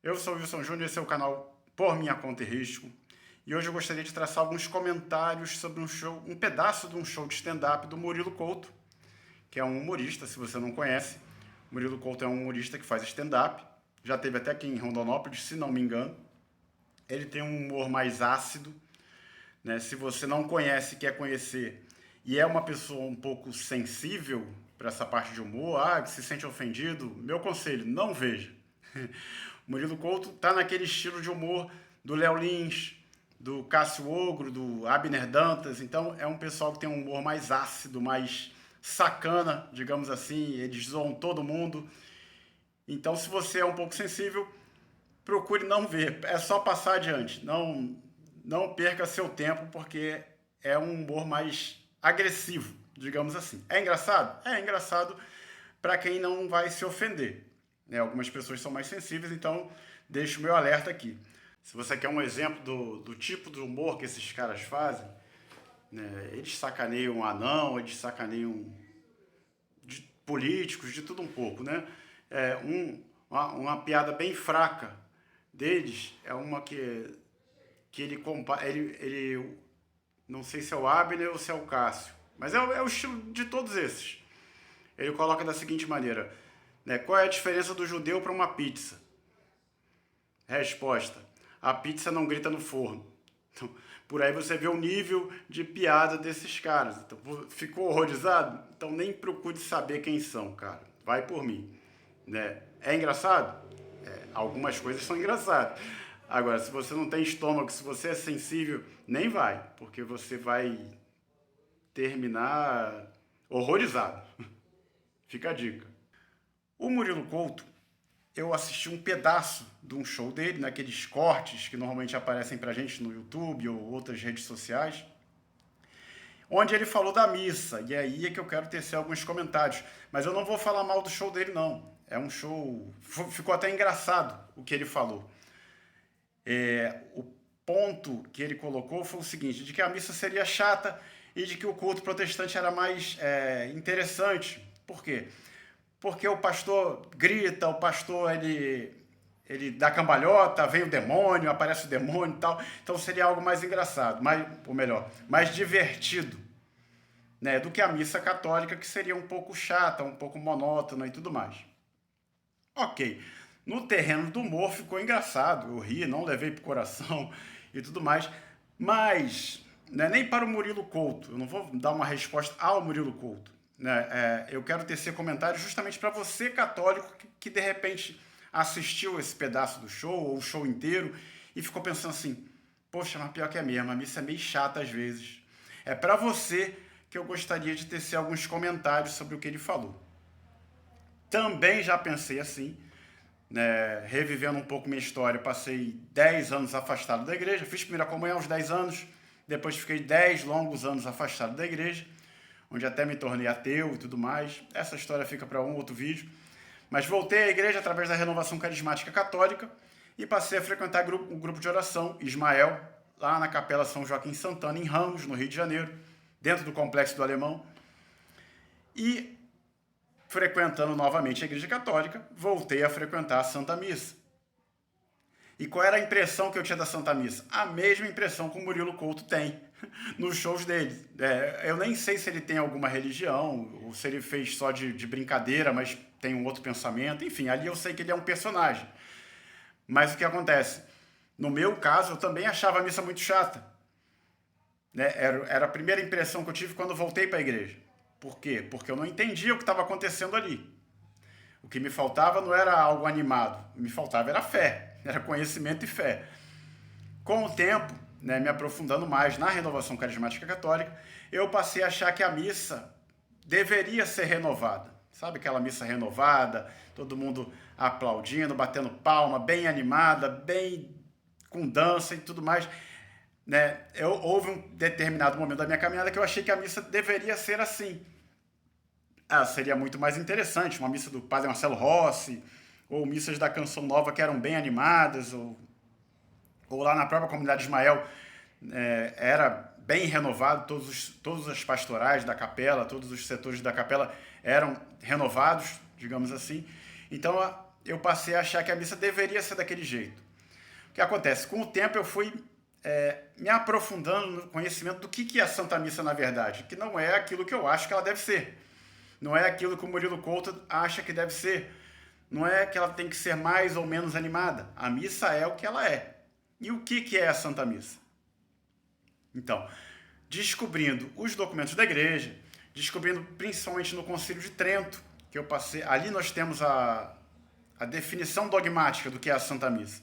Eu sou o Wilson Júnior, esse é o canal Por Minha Conta e Risco. E hoje eu gostaria de traçar alguns comentários sobre um pedaço de um show de stand-up do Murilo Couto, que é um humorista, se você não conhece. O Murilo Couto é um humorista que faz stand-up, já teve até aqui em Rondonópolis, se não me engano. Ele tem um humor mais ácido, né? Se você não conhece e quer conhecer, e é uma pessoa um pouco sensível para essa parte de humor, que se sente ofendido, meu conselho, não veja. O Murilo Couto tá naquele estilo de humor do Léo Lins, do Cássio Ogro, do Abner Dantas. Então é um pessoal que tem um humor mais ácido, mais sacana, digamos assim. Eles zoam todo mundo. Então, se você é um pouco sensível, procure não ver. É só passar adiante. Não perca seu tempo, porque é um humor mais agressivo, digamos assim. É engraçado? É engraçado para quem não vai se ofender. Né? Algumas pessoas são mais sensíveis, então deixo o meu alerta aqui. Se você quer um exemplo do tipo de humor que esses caras fazem, né? Eles sacaneiam anão, eles sacaneiam de políticos, de tudo um pouco, né? Uma piada bem fraca deles é uma que ele compara, ele não sei se é o Abner ou se é o Cássio, mas é o estilo de todos esses. Ele coloca da seguinte maneira, né? Qual é a diferença do judeu para uma pizza? Resposta: a pizza não grita no forno. Então, por aí você vê o nível de piada desses caras. Então, ficou horrorizado? Então nem procure saber quem são, cara. Vai por mim. Né? É engraçado? Algumas coisas são engraçadas. Agora, se você não tem estômago, se você é sensível, nem vai, porque você vai terminar horrorizado. Fica a dica. O Murilo Couto, eu assisti um pedaço de um show dele, naqueles cortes que normalmente aparecem pra gente no YouTube ou outras redes sociais, onde ele falou da missa, e aí é que eu quero tecer alguns comentários. Mas eu não vou falar mal do show dele, não. É um show... Ficou até engraçado o que ele falou. O ponto que ele colocou foi o seguinte, de que a missa seria chata e de que o culto protestante era mais interessante. Por quê? Porque o pastor grita, o pastor ele dá cambalhota, vem o demônio, aparece o demônio e tal. Então seria algo mais engraçado, ou melhor, mais divertido, né, do que a missa católica, que seria um pouco chata, um pouco monótona e tudo mais. Ok, no terreno do humor ficou engraçado, eu ri, não levei pro coração e tudo mais, mas né, nem para o Murilo Couto, eu não vou dar uma resposta ao Murilo Couto. Né? Eu quero tecer comentários justamente para você, católico, que de repente assistiu esse pedaço do show, ou o show inteiro, e ficou pensando assim, poxa, mas pior que é mesmo, a missa é meio chata às vezes. É para você que eu gostaria de tecer alguns comentários sobre o que ele falou. Também já pensei assim, né, revivendo um pouco minha história, eu passei 10 anos afastado da igreja, fiz primeira comunhão aos 10 anos, depois fiquei 10 longos anos afastado da igreja, onde até me tornei ateu e tudo mais. Essa história fica para um outro vídeo. Mas voltei à igreja através da Renovação Carismática Católica e passei a frequentar o grupo de oração Ismael, lá na Capela São Joaquim Santana, em Ramos, no Rio de Janeiro, dentro do Complexo do Alemão. E, frequentando novamente a Igreja Católica, voltei a frequentar a Santa Missa. E qual era a impressão que eu tinha da Santa Missa? A mesma impressão que o Murilo Couto tem nos shows dele. Eu nem sei se ele tem alguma religião, ou se ele fez só de brincadeira, mas tem um outro pensamento. Enfim, ali eu sei que ele é um personagem. Mas o que acontece? No meu caso, eu também achava a missa muito chata. Né? Era a primeira impressão que eu tive quando voltei para a igreja. Por quê? Porque eu não entendia o que estava acontecendo ali. O que me faltava não era algo animado, o que me faltava era fé, era conhecimento e fé. Com o tempo, né, me aprofundando mais na renovação carismática católica, eu passei a achar que a missa deveria ser renovada. Sabe aquela missa renovada, todo mundo aplaudindo, batendo palma, bem animada, bem com dança e tudo mais. Né? Houve um determinado momento da minha caminhada que eu achei que a missa deveria ser assim. Seria muito mais interessante, uma missa do Padre Marcelo Rossi, ou missas da Canção Nova que eram bem animadas, ou lá na própria comunidade de Ismael, era bem renovado, todas as pastorais da capela, todos os setores da capela eram renovados, digamos assim. Então eu passei a achar que a missa deveria ser daquele jeito. O que acontece? Com o tempo eu fui me aprofundando no conhecimento do que é a Santa Missa na verdade, que não é aquilo que eu acho que ela deve ser. Não é aquilo que o Murilo Couto acha que deve ser. Não é que ela tem que ser mais ou menos animada. A missa é o que ela é. E o que é a Santa Missa? Então, descobrindo os documentos da igreja, descobrindo principalmente no Concílio de Trento, que eu passei. Ali nós temos a definição dogmática do que é a Santa Missa.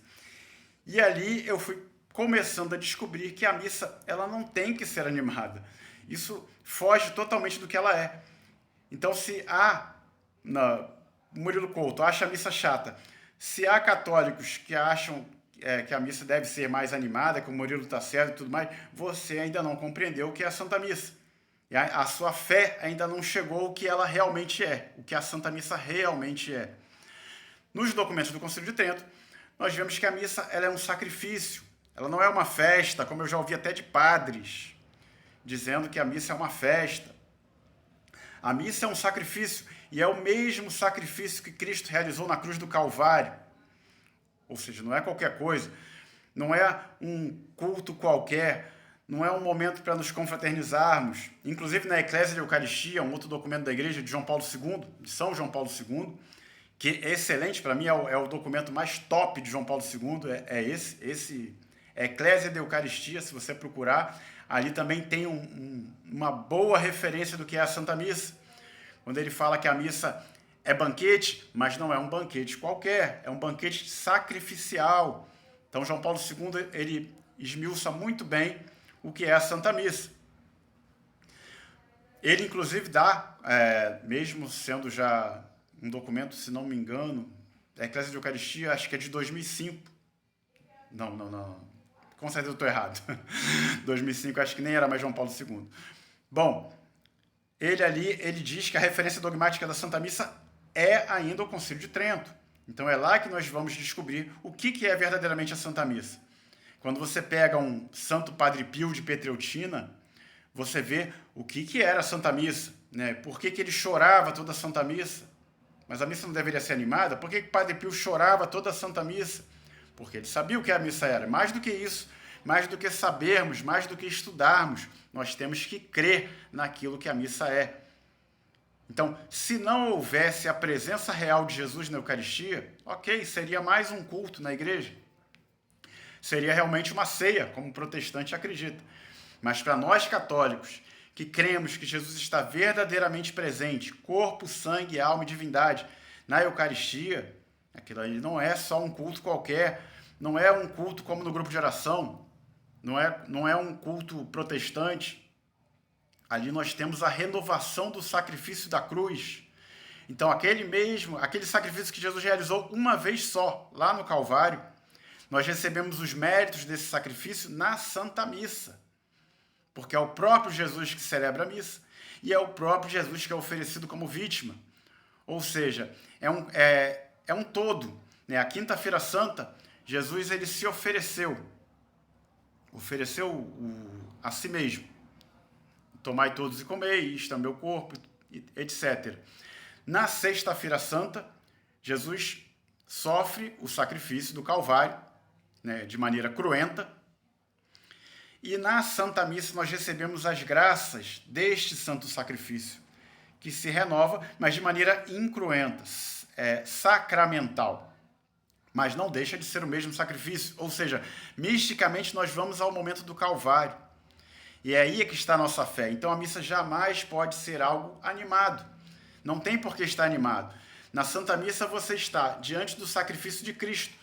E ali eu fui começando a descobrir que a missa ela não tem que ser animada. Isso foge totalmente do que ela é. Então, se há, Murilo Couto acha a missa chata, se há católicos que acham que a missa deve ser mais animada, que o Murilo está certo e tudo mais, você ainda não compreendeu o que é a Santa Missa. E a sua fé ainda não chegou ao que ela realmente é, o que a Santa Missa realmente é. Nos documentos do Concílio de Trento, nós vemos que a missa ela é um sacrifício, ela não é uma festa, como eu já ouvi até de padres, dizendo que a missa é uma festa. A missa é um sacrifício, e é o mesmo sacrifício que Cristo realizou na cruz do Calvário. Ou seja, não é qualquer coisa, não é um culto qualquer, não é um momento para nos confraternizarmos. Inclusive na Eclésia de Eucaristia, um outro documento da Igreja de João Paulo II, de São João Paulo II, que é excelente, para mim é o documento mais top de João Paulo II, esse Eclésia de Eucaristia, se você procurar, ali também tem uma boa referência do que é a Santa Missa, quando ele fala que a missa é banquete, mas não é um banquete qualquer, é um banquete sacrificial. Então João Paulo II, ele esmiuça muito bem o que é a Santa Missa. Ele, inclusive, dá, mesmo sendo já um documento, se não me engano, a Eclésia de Eucaristia, acho que é de 2005. Não. Com certeza eu estou errado. 2005, acho que nem era mais João Paulo II. Bom, ele diz que a referência dogmática da Santa Missa é ainda o Concílio de Trento. Então é lá que nós vamos descobrir o que é verdadeiramente a Santa Missa. Quando você pega um Santo Padre Pio de Petreutina, você vê o que era a Santa Missa, né? Por que ele chorava toda a Santa Missa? Mas a missa não deveria ser animada? Por que o Padre Pio chorava toda a Santa Missa? Porque ele sabia o que a missa era. Mais do que isso, mais do que sabermos, mais do que estudarmos, nós temos que crer naquilo que a missa é. Então, se não houvesse a presença real de Jesus na Eucaristia, ok, seria mais um culto na igreja. Seria realmente uma ceia, como o protestante acredita. Mas para nós católicos, que cremos que Jesus está verdadeiramente presente, corpo, sangue, alma e divindade, na Eucaristia, aquilo ali não é só um culto qualquer, não é um culto como no grupo de oração, não é um culto protestante. Ali nós temos a renovação do sacrifício da cruz. Então, aquele sacrifício que Jesus realizou uma vez só, lá no Calvário, nós recebemos os méritos desse sacrifício na Santa Missa. Porque é o próprio Jesus que celebra a missa e é o próprio Jesus que é oferecido como vítima. Ou seja, é um todo. Né? A Quinta-feira Santa, Jesus ele se ofereceu a si mesmo. Tomai todos e comei, isto é meu corpo, etc. Na Sexta-feira Santa, Jesus sofre o sacrifício do Calvário, né, de maneira cruenta. E na Santa Missa nós recebemos as graças deste santo sacrifício, que se renova, mas de maneira incruenta, sacramental. Mas não deixa de ser o mesmo sacrifício. Ou seja, misticamente nós vamos ao momento do Calvário. E é aí que está a nossa fé. Então a missa jamais pode ser algo animado. Não tem por que estar animado. Na Santa Missa você está diante do sacrifício de Cristo,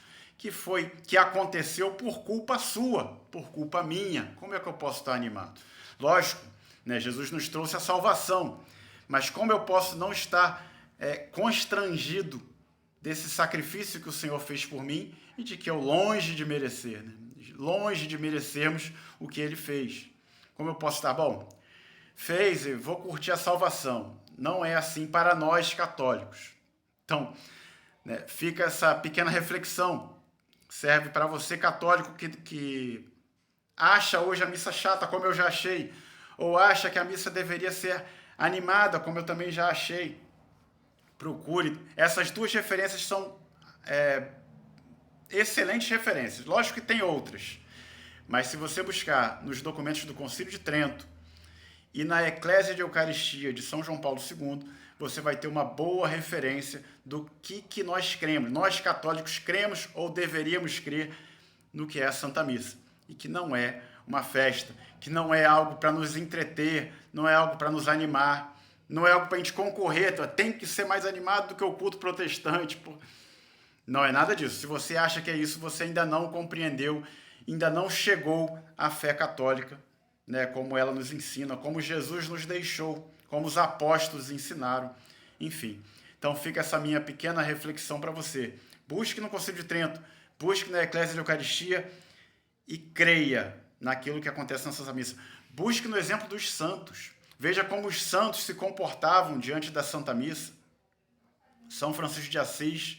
que aconteceu por culpa sua, por culpa minha. Como é que eu posso estar animado? Lógico, né, Jesus nos trouxe a salvação, mas como eu posso não estar constrangido desse sacrifício que o Senhor fez por mim e de que eu longe de merecer, né? Longe de merecermos o que Ele fez. Como eu posso estar? Bom, fez e vou curtir a salvação. Não é assim para nós católicos. Então, né, fica essa pequena reflexão. Serve para você católico que acha hoje a missa chata, como eu já achei, ou acha que a missa deveria ser animada, como eu também já achei. Procure. Essas duas referências são excelentes referências. Lógico que tem outras, mas se você buscar nos documentos do Concílio de Trento e na Eclésia de Eucaristia de São João Paulo II, você vai ter uma boa referência do que nós cremos. Nós católicos cremos ou deveríamos crer no que é a Santa Missa. E que não é uma festa, que não é algo para nos entreter, não é algo para nos animar, não é algo para a gente concorrer, tem que ser mais animado do que o culto protestante. Não é nada disso. Se você acha que é isso, você ainda não compreendeu, ainda não chegou à fé católica, né, como ela nos ensina, como Jesus nos deixou, como os apóstolos ensinaram, enfim. Então fica essa minha pequena reflexão para você. Busque no Concílio de Trento, busque na Eclésia de Eucaristia e creia naquilo que acontece na Santa Missa. Busque no exemplo dos santos. Veja como os santos se comportavam diante da Santa Missa. São Francisco de Assis,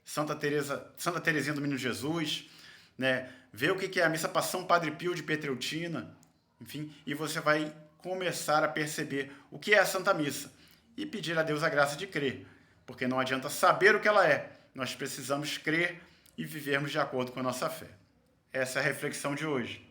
Santa Teresinha do Menino Jesus, né? Vê o que é a missa para São Padre Pio de Pietrelcina, enfim, e você vai começar a perceber o que é a Santa Missa e pedir a Deus a graça de crer, porque não adianta saber o que ela é, nós precisamos crer e vivermos de acordo com a nossa fé. Essa é a reflexão de hoje.